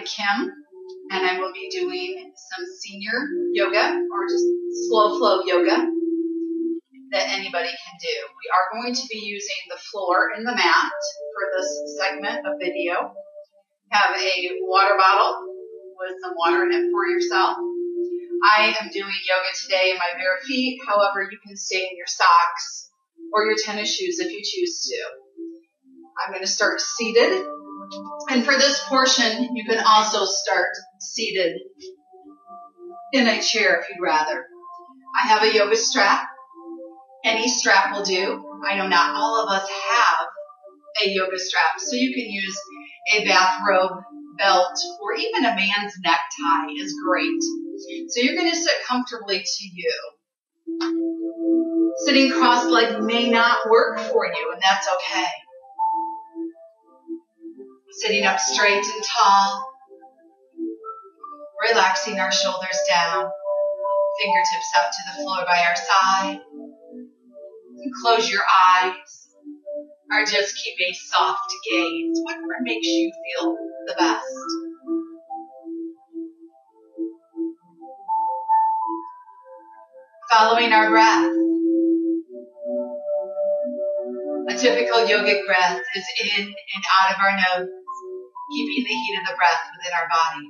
am Kim, and I will be doing some senior yoga or just slow flow yoga that anybody can do. We are going to be using the floor and the mat for this segment of video. Have a water bottle with some water in it for yourself. I am doing yoga today in my bare feet. However, you can stay in your socks or your tennis shoes if you choose to. I'm going to start seated. And for this portion, you can also start seated in a chair if you'd rather. I have a yoga strap. Any strap will do. I know not all of us have a yoga strap, so you can use a bathrobe, belt, or even a man's necktie is great. So you're going to sit comfortably to you. Sitting cross-legged may not work for you, and that's okay. Sitting up straight and tall, relaxing our shoulders down, fingertips out to the floor by our side. And close your eyes, or just keep a soft gaze, whatever makes you feel the best. Following our breath. A typical yogic breath is in and out of our nose, keeping the heat of the breath within our body.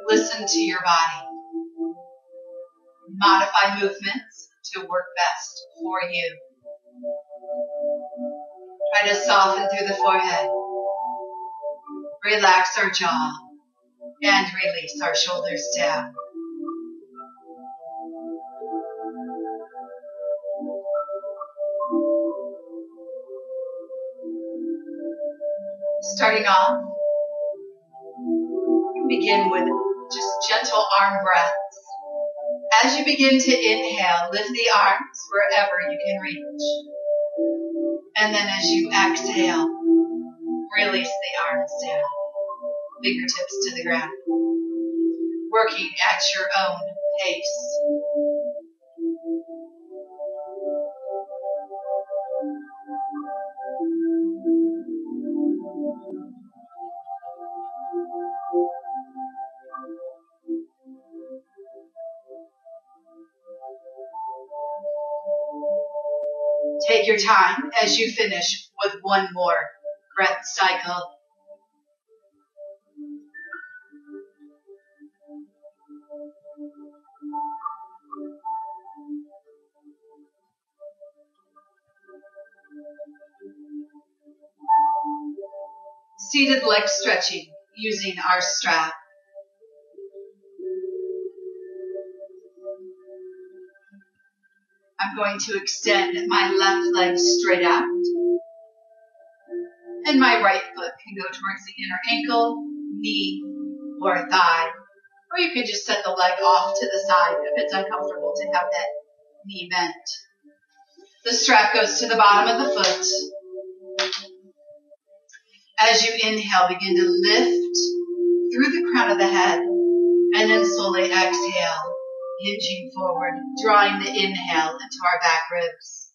Listen to your body. Modify movements to work best for you. Try to soften through the forehead. Relax our jaw and release our shoulders down. Starting off, begin with just gentle arm breaths. As you begin to inhale, lift the arms wherever you can reach. And then as you exhale, release the arms down, fingertips to the ground, working at your own pace. Take your time as you finish with one more breath cycle. Seated leg stretching using our strap. I'm going to extend my left leg straight out. And my right foot can go towards the inner ankle, knee, or thigh. Or you can just set the leg off to the side if it's uncomfortable to have that knee bent. The strap goes to the bottom of the foot. As you inhale, begin to lift through the crown of the head and then slowly exhale. Hinging forward, drawing the inhale into our back ribs.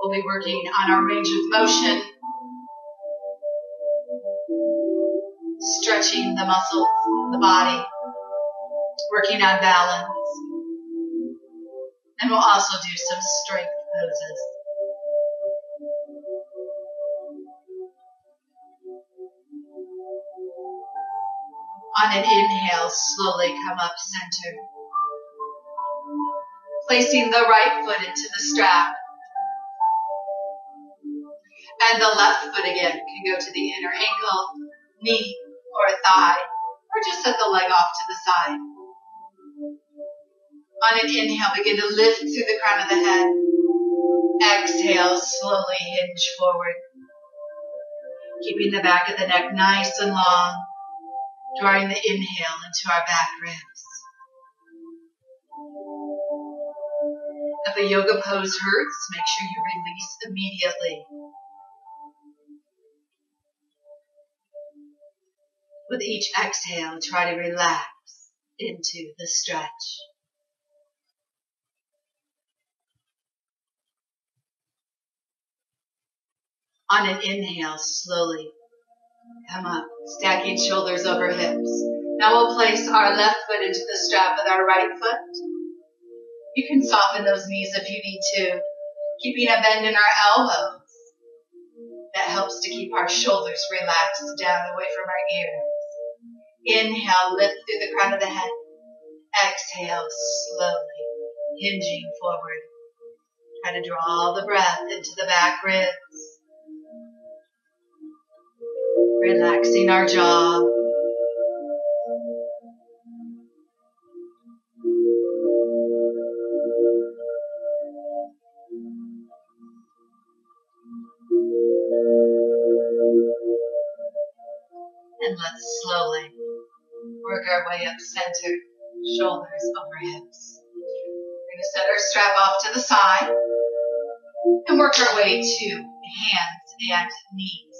We'll be working on our range of motion, stretching the muscles, the body, working on balance. And we'll also do some strength poses. On an inhale, slowly come up center. Placing the right foot into the strap. And the left foot again can go to the inner ankle, knee, or thigh, or just set the leg off to the side. On an inhale, begin to lift through the crown of the head. Exhale, slowly hinge forward. Keeping the back of the neck nice and long. Drawing the inhale into our back ribs. If a yoga pose hurts, make sure you release immediately. With each exhale, try to relax into the stretch. On an inhale, slowly come up, stacking shoulders over hips. Now we'll place our left foot into the strap with our right foot. You can soften those knees if you need to, keeping a bend in our elbows. That helps to keep our shoulders relaxed down away from our ears. Inhale, lift through the crown of the head. Exhale, slowly, hinging forward. Try to draw the breath into the back ribs. Relaxing our jaw. And let's slowly work our way up center, shoulders over hips. We're going to set our strap off to the side and work our way to hands and knees.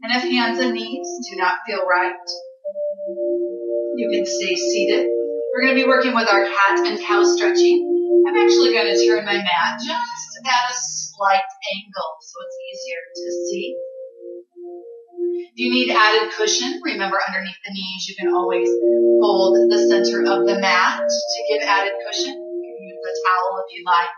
And if hands and knees do not feel right, you can stay seated. We're going to be working with our cat and cow stretching. I'm actually going to turn my mat just at a slight angle so it's easier to see. If you need added cushion, remember underneath the knees you can always hold the center of the mat to give added cushion. You can use a towel if you like.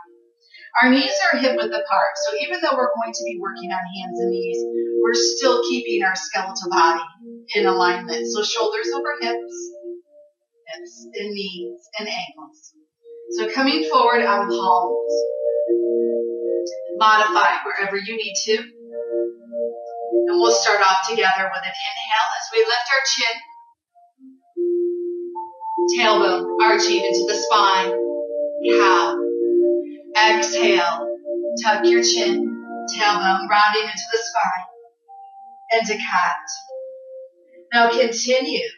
Our knees are hip width apart, so even though we're going to be working on hands and knees, we're still keeping our skeletal body in alignment. So shoulders over hips, hips and knees and ankles. So coming forward on palms. Modify wherever you need to. And we'll start off together with an inhale as we lift our chin. Tailbone arching into the spine. Cow. Exhale. Tuck your chin. Tailbone rounding into the spine. And a cat. Now continue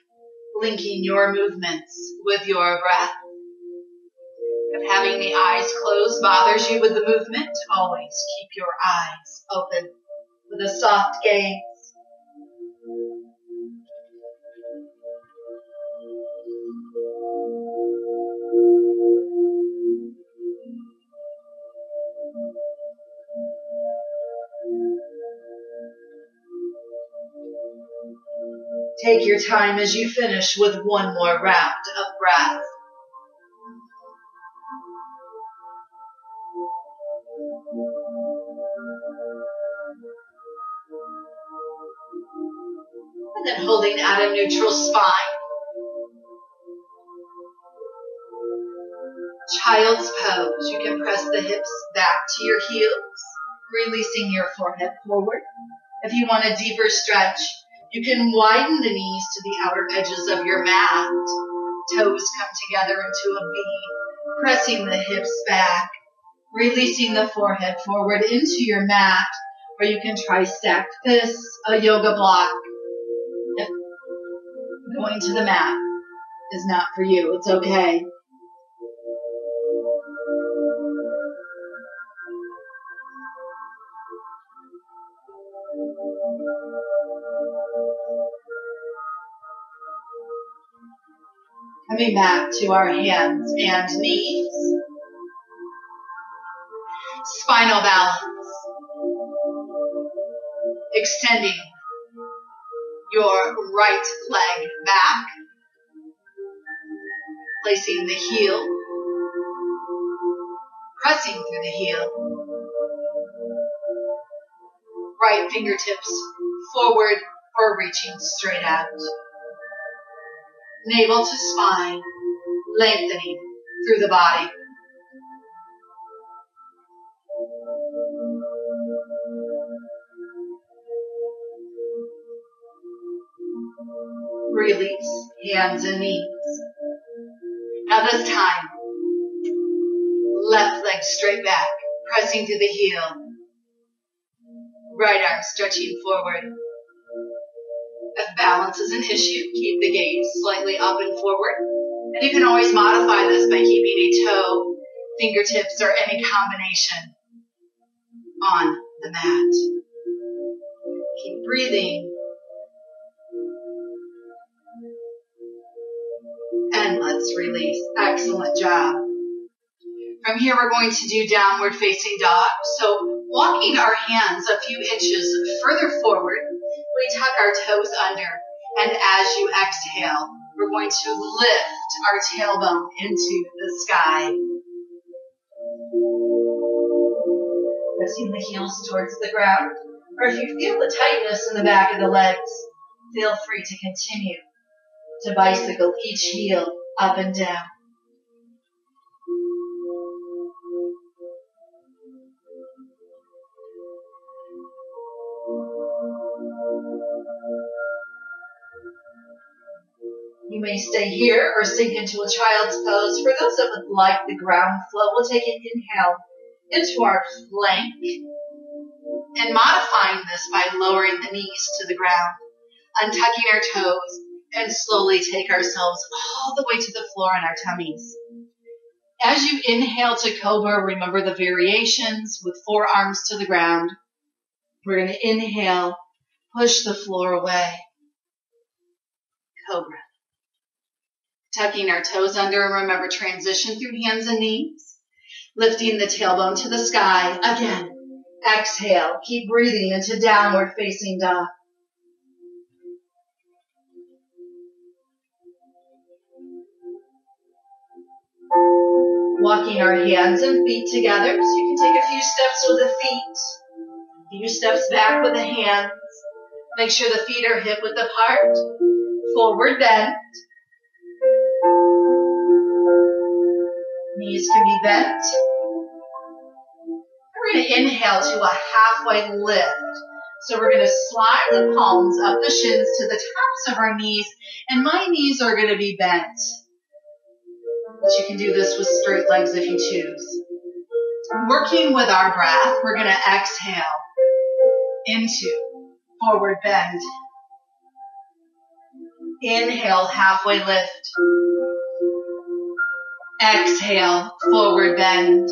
linking your movements with your breath. If having the eyes closed bothers you with the movement, always keep your eyes open with a soft gaze. Take your time as you finish with one more round of breath. And then holding at a neutral spine. Child's pose. You can press the hips back to your heels, releasing your forehead forward. If you want a deeper stretch, you can widen the knees to the outer edges of your mat. Toes come together into a V, pressing the hips back, releasing the forehead forward into your mat, or you can try stacked fists, a yoga block. If going to the mat is not for you, it's okay. Coming back to our hands and knees. Spinal balance. Extending your right leg back. Placing the heel. Pressing through the heel. Right fingertips forward or reaching straight out. Navel to spine, lengthening through the body. Release hands and knees. Now this time, left leg straight back, pressing through the heel. Right arm stretching forward. If balance is an issue, keep the gaze slightly up and forward. And you can always modify this by keeping a toe, fingertips, or any combination on the mat. Keep breathing. And let's release. Excellent job. From From here, we're going to do downward facing dog. So walking our hands a few inches further forward, we tuck our toes under. And as you exhale, we're going to lift our tailbone into the sky. Pressing the heels towards the ground. Or if you feel the tightness in the back of the legs, feel free to continue to bicycle each heel up and down. You may stay here or sink into a child's pose. For those that would like the ground flow, we'll take an inhale into our plank and modifying this by lowering the knees to the ground, untucking our toes, and slowly take ourselves all the way to the floor on our tummies. As you inhale to Cobra, remember the variations with forearms to the ground. We're going to inhale, push the floor away. Cobra. Tucking our toes under, and remember, transition through hands and knees. Lifting the tailbone to the sky. Again, exhale. Keep breathing into downward facing dog. Walking our hands and feet together. So you can take a few steps with the feet. A few steps back with the hands. Make sure the feet are hip width apart. Forward bend. Knees can be bent. We're going to inhale to a halfway lift. So we're going to slide the palms up the shins to the tops of our knees, and my knees are going to be bent. But you can do this with straight legs if you choose. Working with our breath, we're going to exhale into forward bend. Inhale, halfway lift. Exhale, forward bend.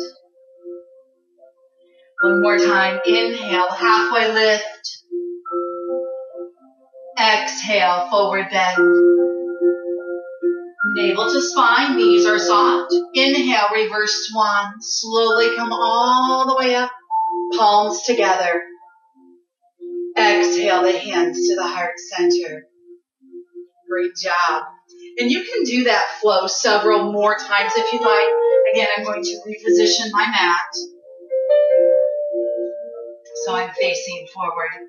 One more time. Inhale, halfway lift. Exhale, forward bend. Navel to spine, knees are soft. Inhale, reverse swan. Slowly come all the way up, palms together. Exhale, the hands to the heart center. Great job. And you can do that flow several more times if you'd like. Again, I'm going to reposition my mat. So I'm facing forward.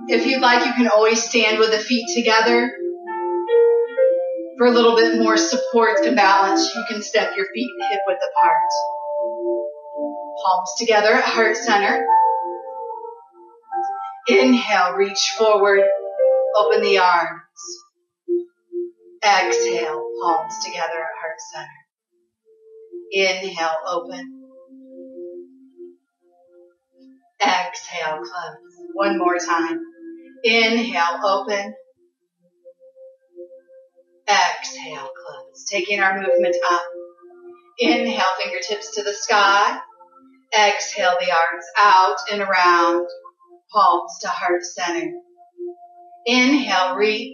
If you'd like, you can always stand with the feet together. For a little bit more support and balance, you can step your feet hip width apart. Palms together at heart center. Inhale, reach forward. Open the arms. Exhale, palms together at heart center. Inhale, open. Exhale, close. One more time. Inhale, open. Exhale, close. Taking our movement up. Inhale, fingertips to the sky. Exhale, the arms out and around. Palms to heart center. Inhale, reach.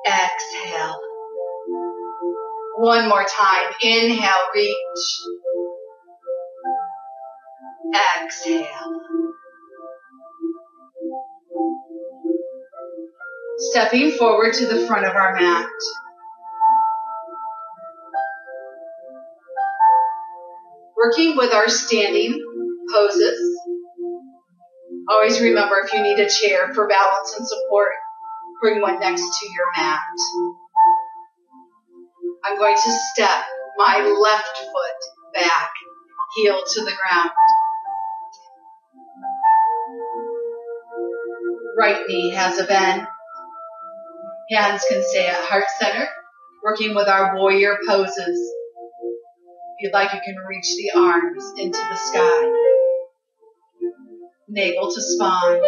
Exhale. One more time. Inhale, reach. Exhale. Stepping forward to the front of our mat. Working with our standing poses. Always remember, if you need a chair for balance and support, bring one next to your mat. I'm going to step my left foot back, heel to the ground. Right knee has a bend. Hands can stay at heart center, working with our warrior poses. If you'd like, you can reach the arms into the sky. Navel to spine.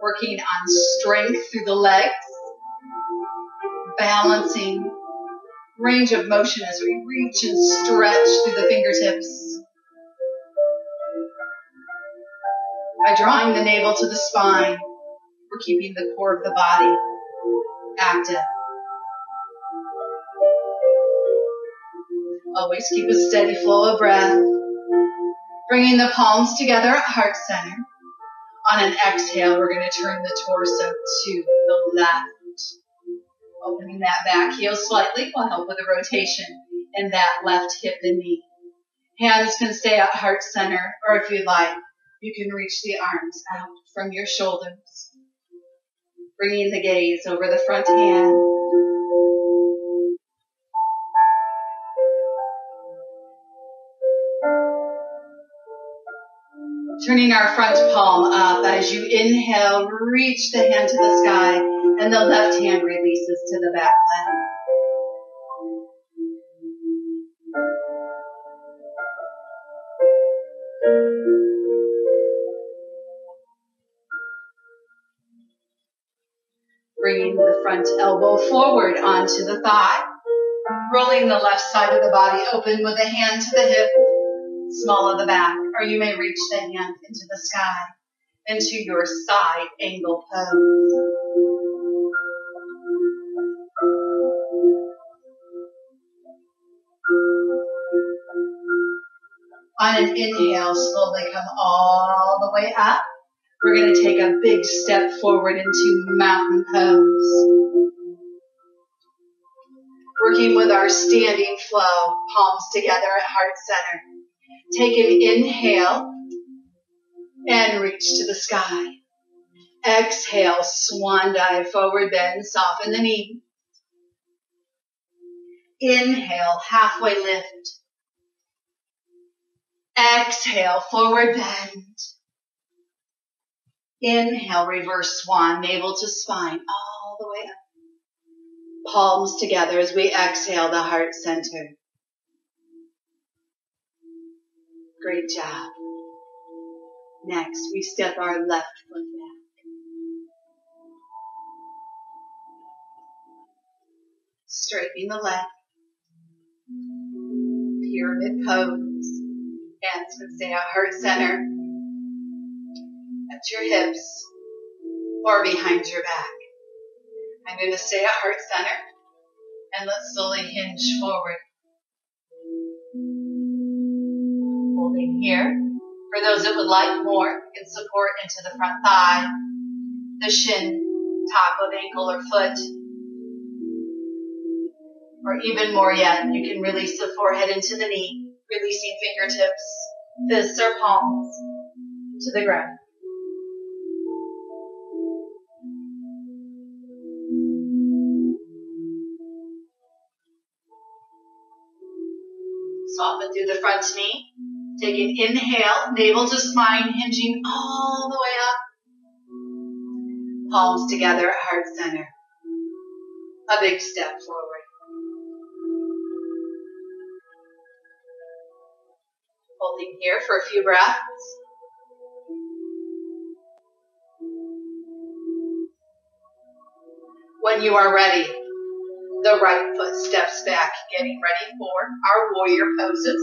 Working on strength through the legs. Balancing range of motion as we reach and stretch through the fingertips. By drawing the navel to the spine, we're keeping the core of the body active. Always keep a steady flow of breath. Bringing the palms together at heart center. On an exhale, we're going to turn the torso to the left. Opening that back heel slightly will help with the rotation in that left hip and knee. Hands can stay at heart center, or if you'd like, you can reach the arms out from your shoulders. Bringing the gaze over the front hand. Turning our front palm up as you inhale, reach the hand to the sky, and the left hand releases to the back leg. Bringing the front elbow forward onto the thigh. Rolling the left side of the body open with a hand to the hip, small of the back, or you may reach the hand into the sky, into your side angle pose. On an inhale, slowly come all the way up. We're going to take a big step forward into mountain pose. Working with our standing flow, palms together at heart center. Take an inhale and reach to the sky. Exhale, swan dive, forward bend, soften the knee. Inhale, halfway lift. Exhale, forward bend. Inhale, reverse swan, navel to spine, all the way up. Palms together as we exhale the heart center. Great job. Next, we step our left foot back. Straightening the left. Pyramid pose. Hands can stay at heart center. At your hips or behind your back. I'm going to stay at heart center and let's slowly hinge forward. Holding here. For those that would like more, you can support into the front thigh, the shin, top of ankle or foot. Or even more yet, you can release the forehead into the knee, releasing fingertips, fists or palms to the ground. Soften through the front knee. Take an inhale, navel to spine, hinging all the way up. Palms together at heart center. A big step forward. Holding here for a few breaths. When you are ready, the right foot steps back, getting ready for our warrior poses.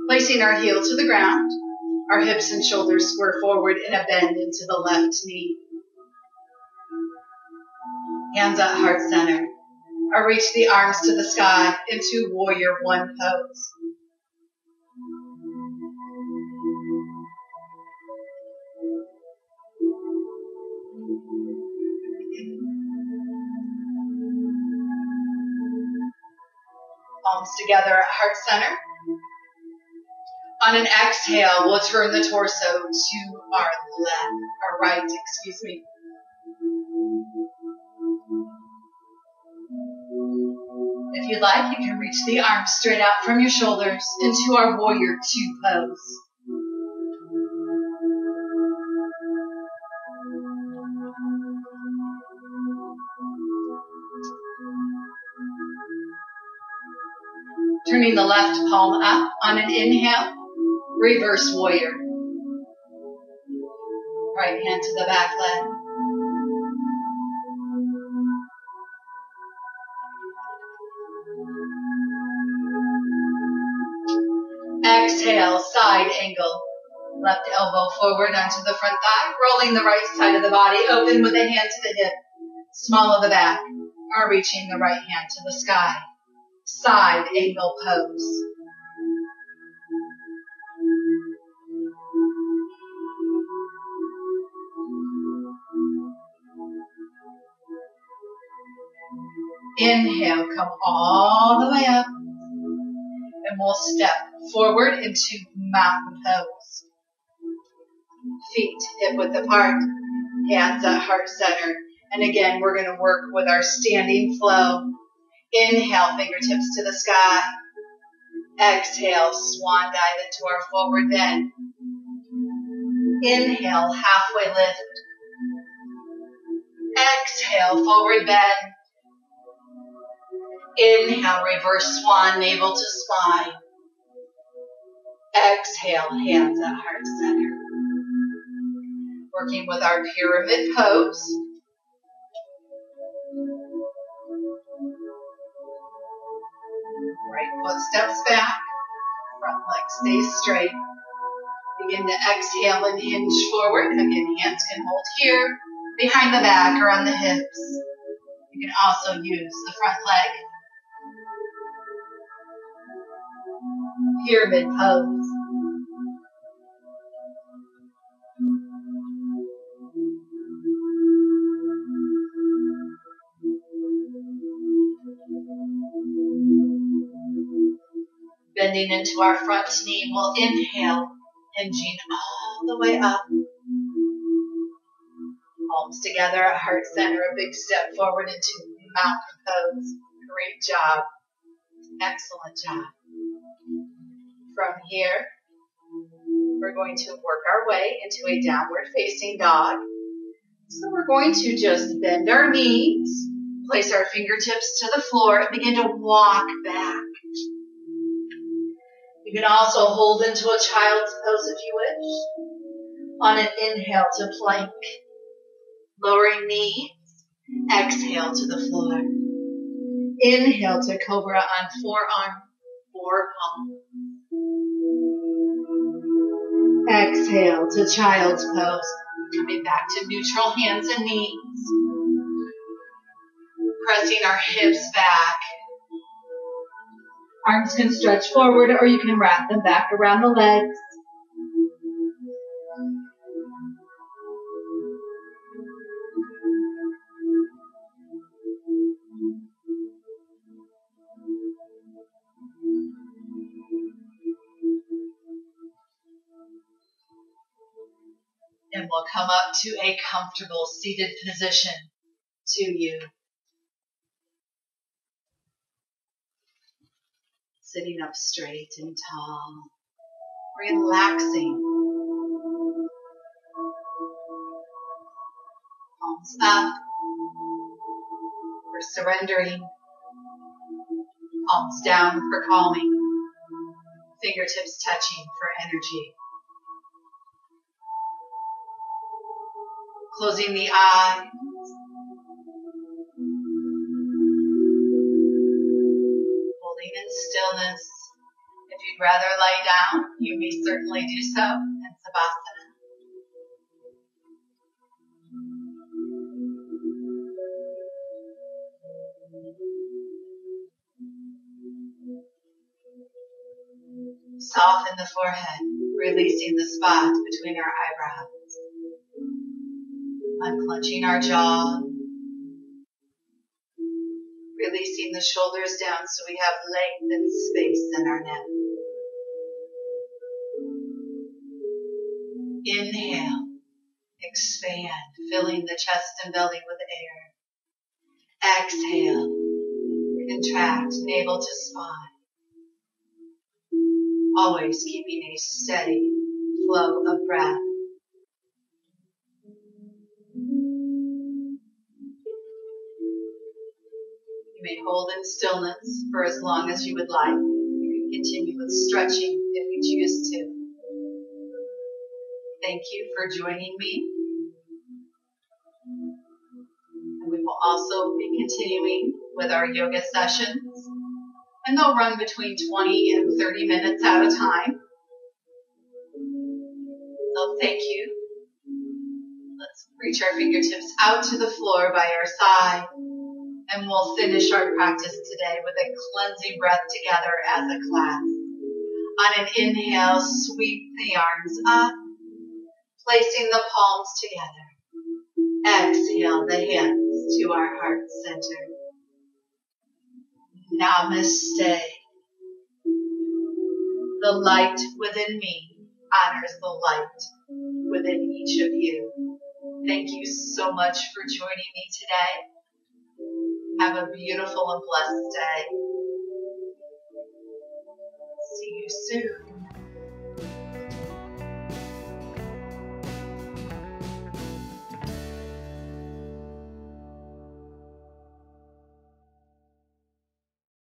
Placing our heel to the ground, our hips and shoulders square forward in a bend into the left knee. Hands at heart center. Or reach the arms to the sky into warrior one pose. Palms together at heart center. On an exhale, we'll turn the torso to our right. If you'd like, you can reach the arms straight out from your shoulders into our warrior two pose. Turning the left palm up on an inhale, reverse warrior. Right hand to the back leg. Exhale, side angle. Left elbow forward onto the front thigh, rolling the right side of the body open with a hand to the hip, small of the back, or reaching the right hand to the sky. Side angle pose. Inhale, come all the way up. And we'll step forward into mountain pose. Feet hip-width apart, hands at heart center. And again, we're going to work with our standing flow. Inhale, fingertips to the sky. Exhale, swan dive into our forward bend. Inhale, halfway lift. Exhale, forward bend. Inhale, reverse swan, navel to spine. Exhale, hands at heart center. Working with our pyramid pose. Right foot steps back. Front leg stays straight. Begin to exhale and hinge forward. Again, hands can hold here, behind the back or on the hips. You can also use the front leg. Pyramid pose. Bending into our front knee, we'll inhale, hinging all the way up. Palms together at heart center, a big step forward into mountain pose. Great job. Excellent job. From here, we're going to work our way into a downward facing dog. So we're going to just bend our knees, place our fingertips to the floor, and begin to walk back. You can also hold into a child's pose if you wish. On an inhale to plank, lowering knees, exhale to the floor. Inhale to cobra on forearm, four palms. Exhale to child's pose, coming back to neutral hands and knees. Pressing our hips back. Arms can stretch forward or you can wrap them back around the legs. And we'll come up to a comfortable seated position to you. Sitting up straight and tall, relaxing. Palms up for surrendering. Palms down for calming. Fingertips touching for energy. Closing the eyes. Holding in stillness. If you'd rather lie down, you may certainly do so in Savasana. Soften the forehead, releasing the spot between our eyebrows. Unclenching our jaw. Releasing the shoulders down so we have length and space in our neck. Inhale, expand, filling the chest and belly with air. Exhale, contract, navel to spine. Always keeping a steady flow of breath. You may hold in stillness for as long as you would like. You can continue with stretching if you choose to. Thank you for joining me. And we will also be continuing with our yoga sessions. And they'll run between 20 and 30 minutes at a time. So thank you. Let's reach our fingertips out to the floor by our side. And we'll finish our practice today with a cleansing breath together as a class. On an inhale, sweep the arms up, placing the palms together. Exhale the hands to our heart center. Namaste. The light within me honors the light within each of you. Thank you so much for joining me today. Have a beautiful and blessed day. See you soon.